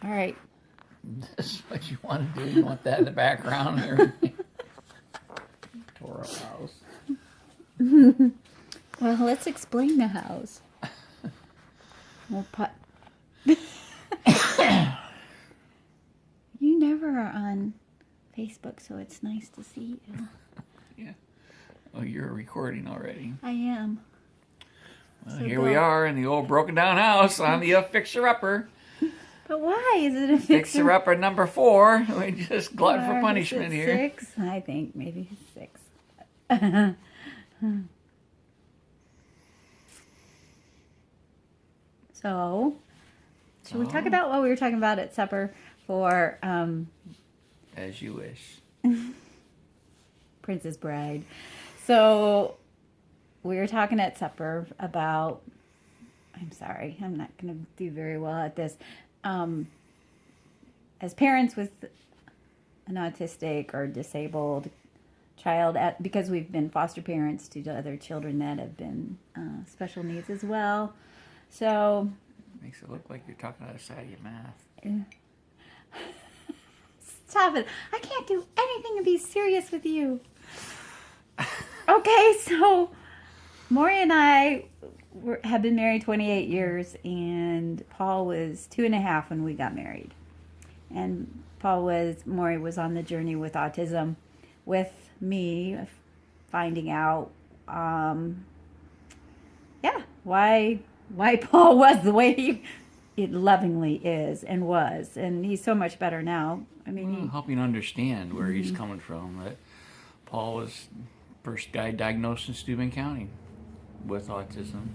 All right. This is what you want to do? You want that in the background and everything? Tore up house. Well, let's explain the house. We'll put... You never are on Facebook, so it's nice to see you. Yeah. Oh, you're recording already. I am. Well, So here we are in the old broken down house on the fixer-upper. But why is it a Fixer-upper number 4. We just glutton for Or punishment is it here. 6? I think maybe 6. So, should we talk about what we were talking about at supper for As you wish. Princess Bride? So, we were talking at supper about, I'm sorry, I'm not going to do very well at this. As parents with an autistic or disabled child, because we've been foster parents to other children that have been special needs as well. So, Makes it look like you're talking out of the side of your mouth. Stop it. I can't do anything and be serious with you. Okay, so Mori and I have been married 28 years, and Paul was 2.5 when we got married. And Mori was on the journey with autism with me, finding out, why Paul was the way he lovingly is and was. And he's so much better now. I mean, helping understand where he's coming from. That Paul was first guy diagnosed in Steuben County with autism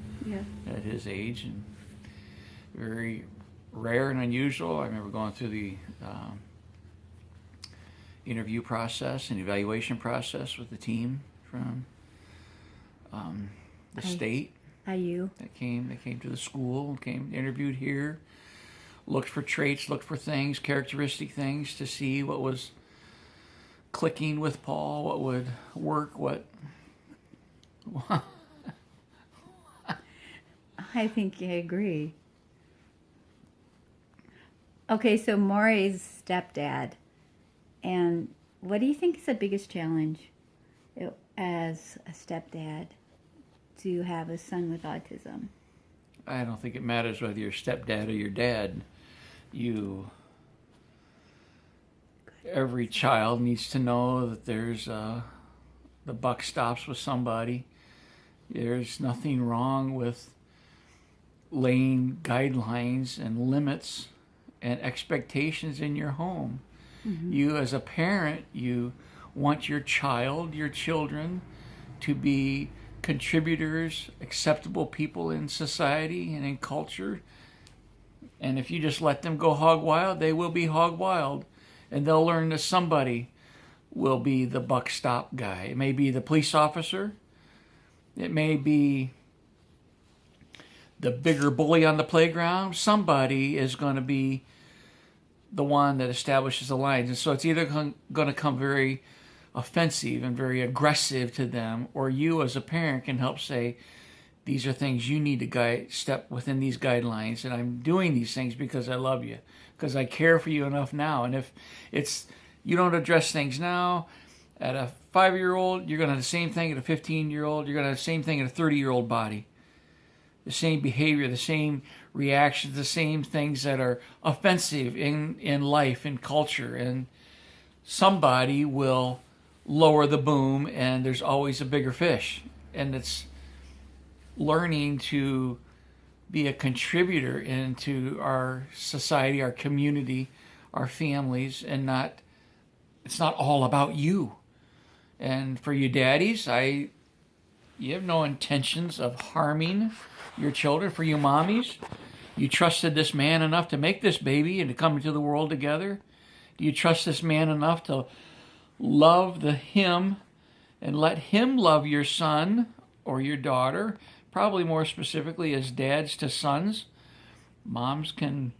at his age, and very rare and unusual. I remember going through the interview process and evaluation process with the team from the state. IU. They came to the school, interviewed here, looked for traits, looked for things, characteristic things to see what was clicking with Paul, what would work, what... I think I agree. Okay, so Maury's stepdad. And what do you think is the biggest challenge as a stepdad to have a son with autism? I don't think it matters whether you're stepdad or your dad. Every child needs to know that there's the buck stops with somebody. There's nothing wrong with laying guidelines and limits and expectations in your home. Mm-hmm. You, as a parent, you want your children to be contributors, acceptable people in society and in culture. And if you just let them go hog wild, they will be hog wild. And they'll learn that somebody will be the buck stop guy. It may be the police officer. It may be the bigger bully on the playground. Somebody is going to be the one that establishes the lines. And so it's either going to come very offensive and very aggressive to them, or you as a parent can help say, these are things you need to step within these guidelines, and I'm doing these things because I love you, because I care for you enough now. And if you don't address things now, at a 5-year-old, you're going to have the same thing at a 15-year-old, you're going to have the same thing at a 30-year-old body. The same behavior, the same reactions, the same things that are offensive in life and culture. And somebody will lower the boom, and there's always a bigger fish. And it's learning to be a contributor into our society, our community, our families, and it's not all about you. And for you daddies, you have no intentions of harming your children. For you mommies, you trusted this man enough to make this baby and to come into the world together. Do you trust this man enough to love him and let him love your son or your daughter? Probably more specifically as dads to sons. Moms can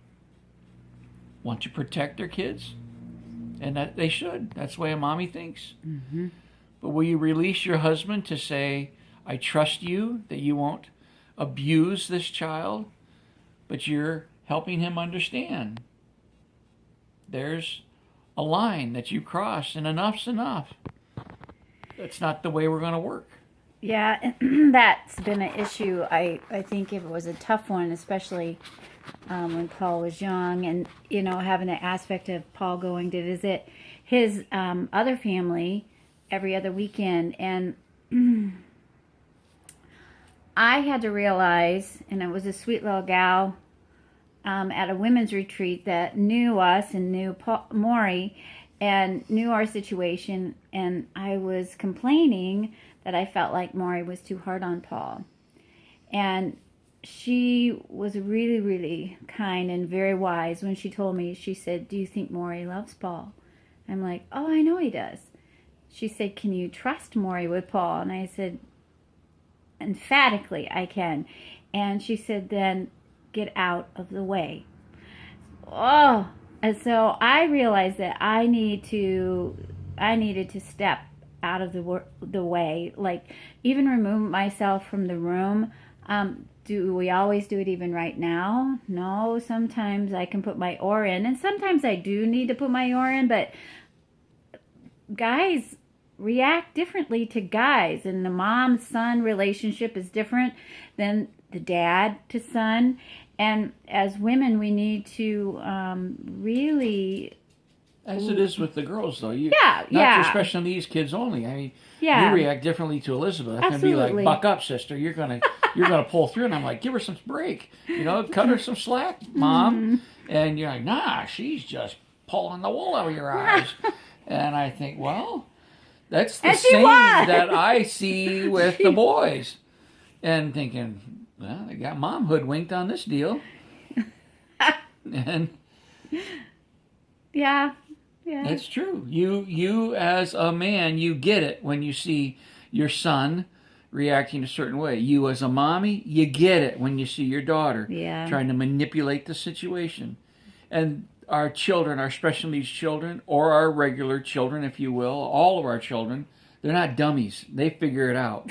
want to protect their kids, and that they should. That's the way a mommy thinks. Mm-hmm. But will you release your husband to say, I trust you, that you won't abuse this child, but you're helping him understand there's a line that you cross, and enough's enough. That's not the way we're going to work. Yeah, that's been an issue. I think it was a tough one, especially when Paul was young, and having the aspect of Paul going to visit his other family every other weekend, and I had to realize, and it was a sweet little gal at a women's retreat that knew us and knew Maury and knew our situation, and I was complaining that I felt like Maury was too hard on Paul. And she was really, really kind and very wise when she told me, she said, "Do you think Maury loves Paul?" I'm like, "Oh, I know he does." She said, "Can you trust Maury with Paul?" And I said, "Emphatically, I can." And she said, "Then get out of the way." Oh, and so I realized that I needed to step out of the way, like even remove myself from the room. Do we always do it even right now? No, sometimes I can put my oar in, and sometimes I do need to put my oar in, but guys react differently to guys, and the mom-son relationship is different than the dad to son. And as women, we need to really... As it is with the girls, though. Not just special needs kids only. I mean, you react differently to Elizabeth. I can be like, "Buck up, sister. You're gonna pull through." And I'm like, "Give her some break. Cut her some slack, Mom." And you're like, "Nah, she's just pulling the wool over your eyes." And I think, well, that's the same that I see with the boys. And thinking, well, they got Mom hoodwinked on this deal. And yeah. It's true. You as a man, you get it when you see your son reacting a certain way. You as a mommy, you get it when you see your daughter trying to manipulate the situation. And our children, our special needs children, or our regular children, if you will, all of our children, they're not dummies. They figure it out.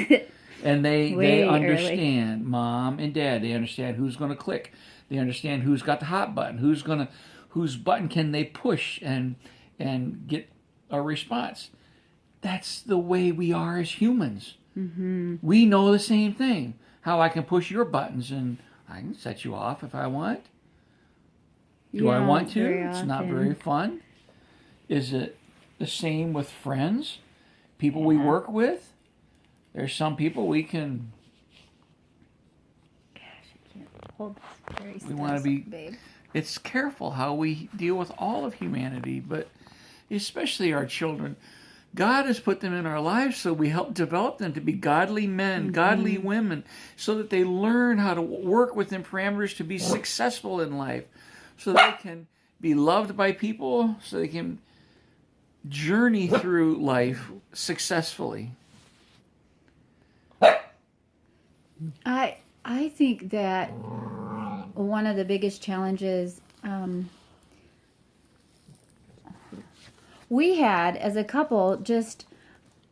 And they understand Mom and Dad. They understand who's going to click. They understand who's got the hot button. Whose button can they push and get a response. That's the way we are as humans. Mm-hmm. We know the same thing. How I can push your buttons and I can set you off if I want. Do I want to? It's not very fun. Is it the same with friends? People we work with? There's some people we can... Gosh, I can't hold this very still. We want to be... Babe. It's careful how we deal with all of humanity, but especially our children. God has put them in our lives so we help develop them to be godly men, godly women, so that they learn how to work within parameters to be successful in life, so they can be loved by people, so they can journey through life successfully. I think that one of the biggest challenges we had as a couple, just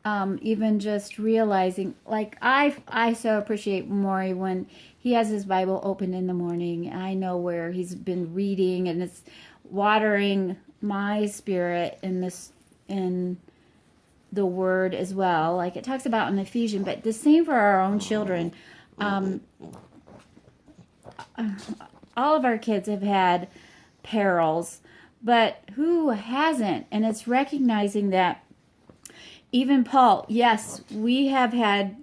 even just realizing, like I so appreciate Maury when he has his Bible open in the morning. I know where he's been reading, and it's watering my spirit in the Word as well, like it talks about in Ephesians. But the same for our own children. All of our kids have had perils, but who hasn't? And it's recognizing that even Paul, yes, we have had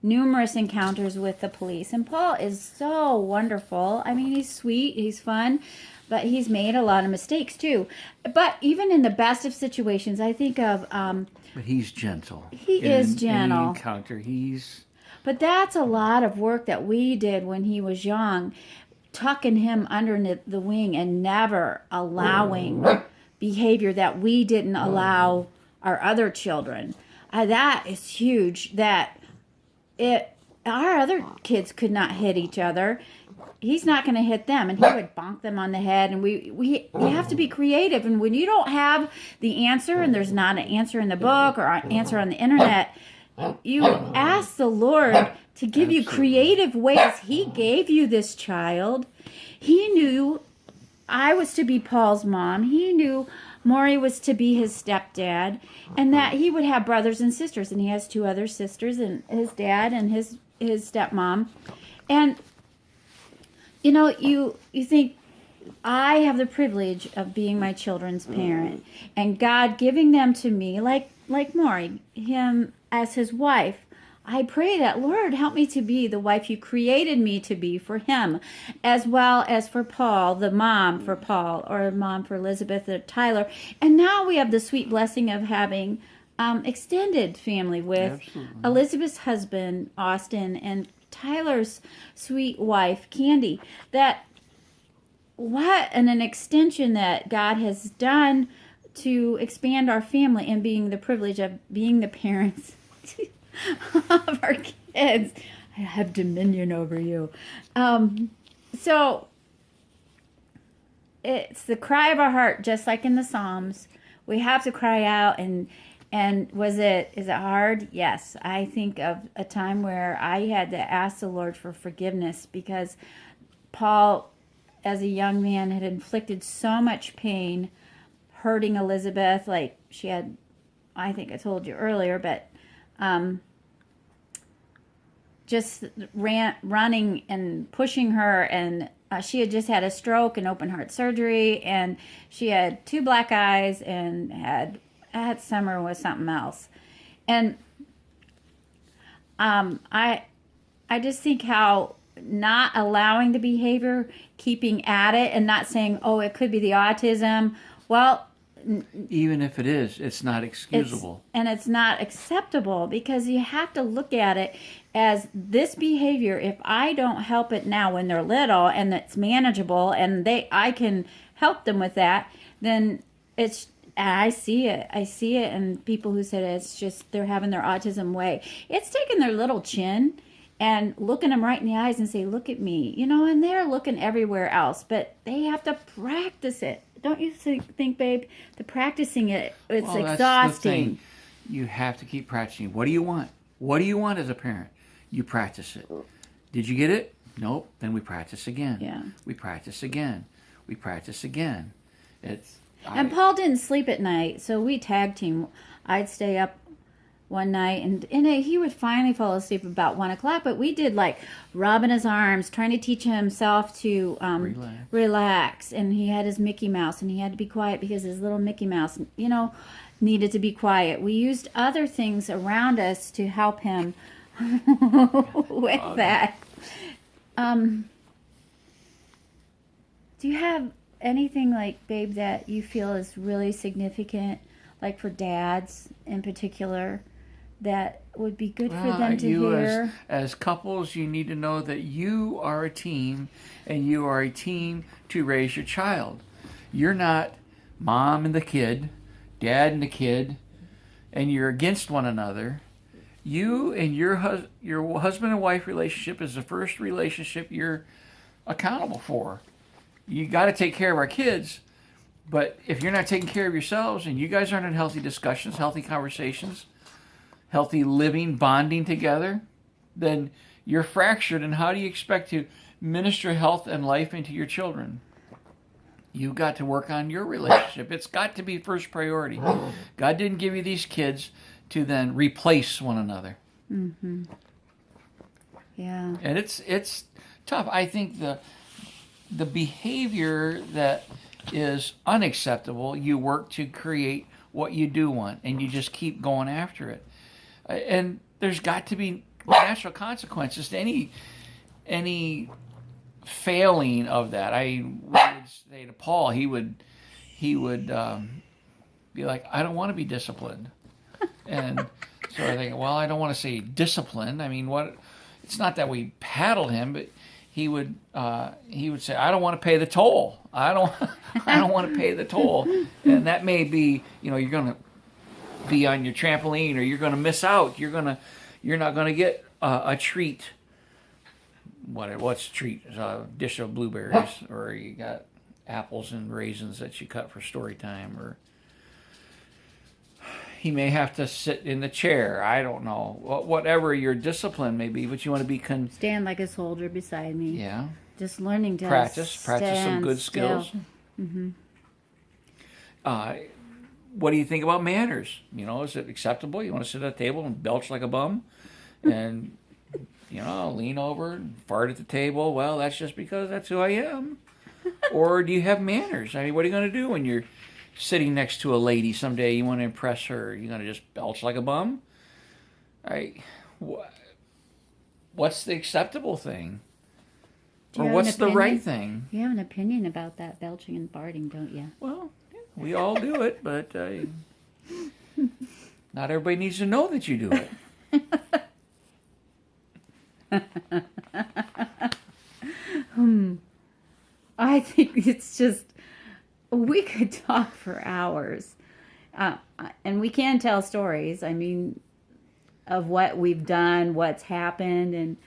numerous encounters with the police, and Paul is so wonderful. I mean, he's sweet, he's fun, but he's made a lot of mistakes too. But even in the best of situations, I think of... but he's gentle. He is gentle. Any encounter, But that's a lot of work that we did when he was young, tucking him under the wing and never allowing behavior that we didn't allow our other children. That is huge. That our other kids could not hit each other. He's not going to hit them, and he would bonk them on the head. And we have to be creative. And when you don't have the answer, and there's not an answer in the book or an answer on the internet, you ask the Lord to give you creative ways. He gave you this child. He knew I was to be Paul's mom. He knew Maury was to be his stepdad, and that he would have brothers and sisters, and he has 2 other sisters, and his dad and his stepmom. And you think, I have the privilege of being my children's parent, and God giving them to me, like Maury, him as his wife. I pray that, Lord, help me to be the wife you created me to be for him, as well as for Paul, the mom for Paul, or mom for Elizabeth or Tyler. And now we have the sweet blessing of having extended family with Absolutely. Elizabeth's husband, Austin, and Tyler's sweet wife, Candy. That what an extension that God has done to expand our family and being the privilege of being the parents of our kids. I have dominion over you. So it's the cry of our heart, just like in the Psalms. We have to cry out. And is it hard? Yes. I think of a time where I had to ask the Lord for forgiveness, because Paul, as a young man, had inflicted so much pain, hurting Elizabeth. Like she had, I think I told you earlier, but just running and pushing her, and she had just had a stroke and open heart surgery, and she had 2 black eyes and had summer with something else. And I just think how not allowing the behavior, keeping at it, and not saying, oh, it could be the autism. Well, even if it is, it's not excusable. It's not acceptable, because you have to look at it as this behavior. If I don't help it now when they're little and it's manageable and I can help them with that, then I see it. And people who said it's just they're having their autism way. It's taking their little chin and looking them right in the eyes and say, look at me, and they're looking everywhere else, but they have to practice it. Don't you think, babe, the practicing it, it's exhausting. That's the thing. You have to keep practicing. What do you want? What do you want as a parent? You practice it. Did you get it? Nope. Then we practice again. Yeah. We practice again. We practice again. And Paul didn't sleep at night, so we tag team. I'd stay up one night, and he would finally fall asleep about 1 o'clock, but we did like rubbing his arms, trying to teach himself to relax. And he had his Mickey Mouse, and he had to be quiet because his little Mickey Mouse, needed to be quiet. We used other things around us to help him with that. Do you have anything, like, babe, that you feel is really significant, like for dads in particular, that would be good for them to hear? As couples, you need to know that you are a team, and you are a team to raise your child. You're not mom and the kid, dad and the kid, and you're against one another. You and your husband and wife relationship is the first relationship you're accountable for. You got to take care of our kids, but if you're not taking care of yourselves and you guys aren't in healthy discussions, healthy conversations, healthy living, bonding together, then you're fractured. And how do you expect to minister health and life into your children? You've got to work on your relationship. It's got to be first priority. God didn't give you these kids to then replace one another. Mm-hmm. Yeah. And it's tough. I think the behavior that is unacceptable, you work to create what you do want, and you just keep going after it. And there's got to be natural consequences to any failing of that. I would say to Paul, he would be like, I don't want to be disciplined. And so I think, well, I don't want to say disciplined. I mean, what? It's not that we paddled him, but he would say, I don't want to pay the toll. I don't want to pay the toll. And that may be, you're going to be on your trampoline, or you're going to miss out. You're not going to get a treat. What's a treat? A dish of blueberries, or you got apples and raisins that you cut for story time, or he may have to sit in the chair. I don't know. Whatever your discipline may be, but you want to be stand like a soldier beside me. Yeah. Just learning to practice some good skills. What do you think about manners? Is it acceptable? You want to sit at a table and belch like a bum? And, lean over and fart at the table? Well, that's just because that's who I am. Or do you have manners? I mean, what are you going to do when you're sitting next to a lady someday? You want to impress her. You're going to just belch like a bum? What's the acceptable thing? Or what's the right thing? You have an opinion about that belching and farting, don't you? Well, we all do it, but not everybody needs to know that you do it. I think it's just, we could talk for hours. And we can tell stories, I mean, of what we've done, what's happened, and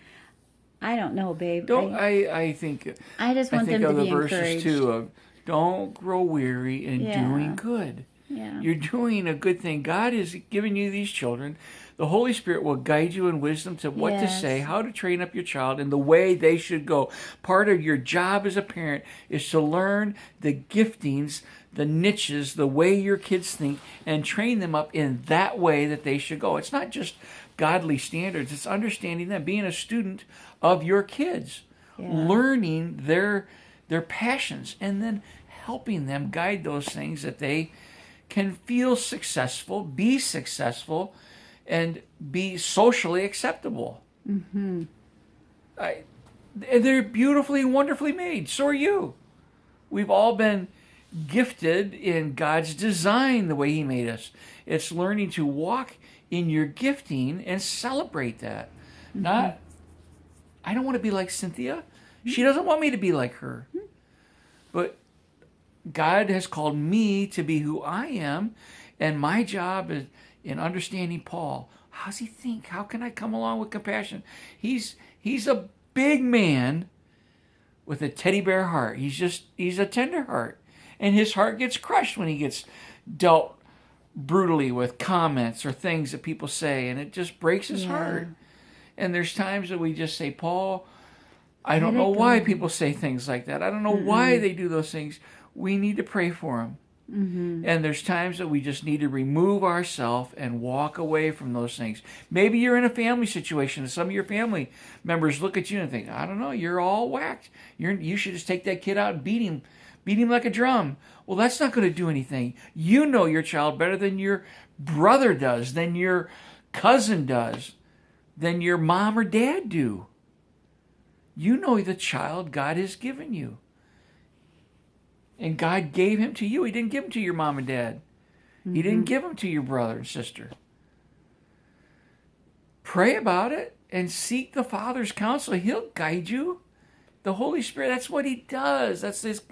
I don't know, babe. I think I just want them to be encouraged. I think of the verses encouraged. too of don't grow weary in doing good. Yeah. You're doing a good thing. God has given you these children. The Holy Spirit will guide you in wisdom to what to say, how to train up your child in the way they should go. Part of your job as a parent is to learn the giftings, the niches, the way your kids think, and train them up in that way that they should go. It's not just godly standards. It's understanding them, being a student of your kids, learning their passions, and then helping them guide those things that they can feel successful, be successful, and be socially acceptable. They're beautifully and wonderfully made. So are you. We've all been gifted in God's design the way He made us. It's learning to walk in your gifting and celebrate that. Not, I don't want to be like Cynthia. She doesn't want me to be like her. But God has called me to be who I am, and my job is in understanding Paul. How does he think? How can I come along with compassion? He's a big man with a teddy bear heart. He's a tender heart. And his heart gets crushed when he gets dealt brutally with comments or things that people say, and it just breaks his heart. And there's times that we just say, Paul, I don't know why people say things like that. I don't know why they do those things. We need to pray for them. And there's times that we just need to remove ourselves and walk away from those things. Maybe you're in a family situation and some of your family members look at you and think, I don't know, you're all whacked. You should just take that kid out and beat him like a drum. Well, that's not going to do anything. You know your child better than your brother does, than your cousin does, than your mom or dad do. You know the child God has given you. And God gave him to you. He didn't give him to your mom and dad. He didn't give him to your brother and sister. Pray about it and seek the Father's counsel. He'll guide you. The Holy Spirit, that's what He does. That's this.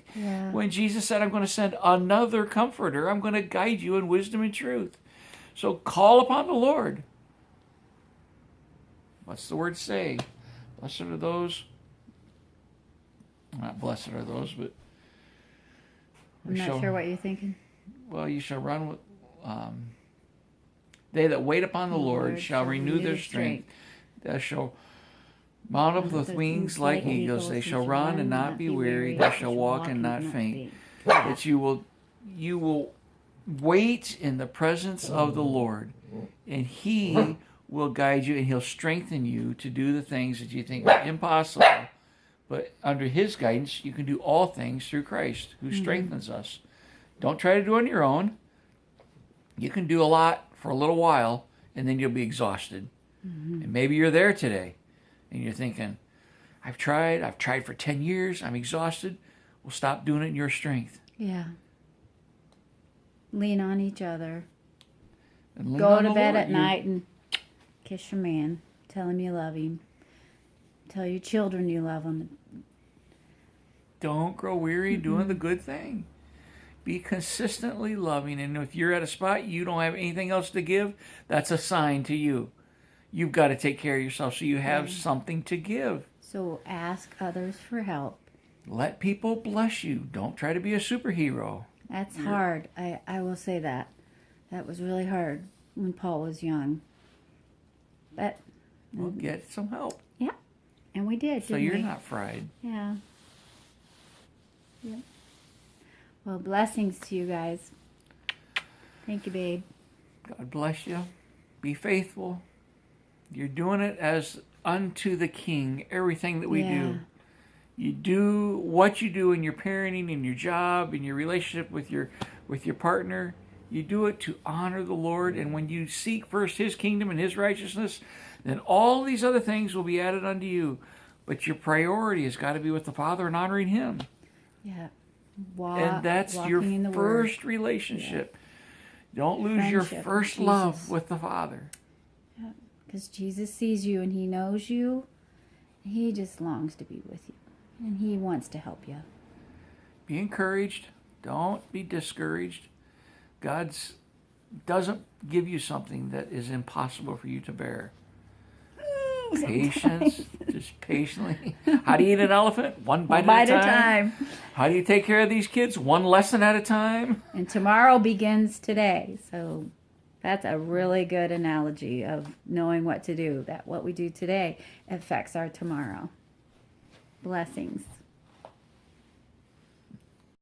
When Jesus said, I'm going to send another comforter, I'm going to guide you in wisdom and truth. So call upon the Lord. What's the word say? Blessed are those. Not blessed are those, but I'm not sure what you're thinking. Well, you shall run with... they that wait upon the Lord shall renew their strength. They shall mount up with wings like eagles. They shall run and not be weary. They shall walk and not faint. That you will wait in the presence of the Lord, and He will guide you, and He'll strengthen you to do the things that you think are impossible. But under His guidance, you can do all things through Christ, who strengthens us. Don't try to do it on your own. You can do a lot for a little while, and then you'll be exhausted. And maybe you're there today, and you're thinking, I've tried for 10 years, I'm exhausted. Well, stop doing it in your strength. Yeah. Lean on each other. And Go to bed at night and kiss your man. Tell him you love him. Tell your children you love them. Don't grow weary doing the good thing. Be consistently loving. And if you're at a spot you don't have anything else to give, that's a sign to you. You've got to take care of yourself so you have something to give. So ask others for help. Let people bless you. Don't try to be a superhero. That's hard. I will say that. That was really hard when Paul was young. But We'll get some help. yeah. And we did, So didn't you're we? not fried. Yeah. Well, blessings to you guys. Thank you, babe. God bless you. Be faithful. You're doing it as unto the King, everything that we do. You do what you do in your parenting, in your job, in your relationship with your partner. You do it to honor the Lord. And when you seek first His kingdom and His righteousness, then all these other things will be added unto you. But your priority has got to be with the Father and honoring Him. Yeah. And that's your first relationship. Don't lose your first love with the Father. Yeah. Because Jesus sees you and He knows you. He just longs to be with you. And He wants to help you. Be encouraged. Don't be discouraged. God doesn't give you something that is impossible for you to bear. Patience, just patiently. How do you eat an elephant? One bite at a time. How do you take care of these kids? One lesson at a time. And tomorrow begins today. So that's a really good analogy of knowing what to do. That what we do today affects our tomorrow. Blessings.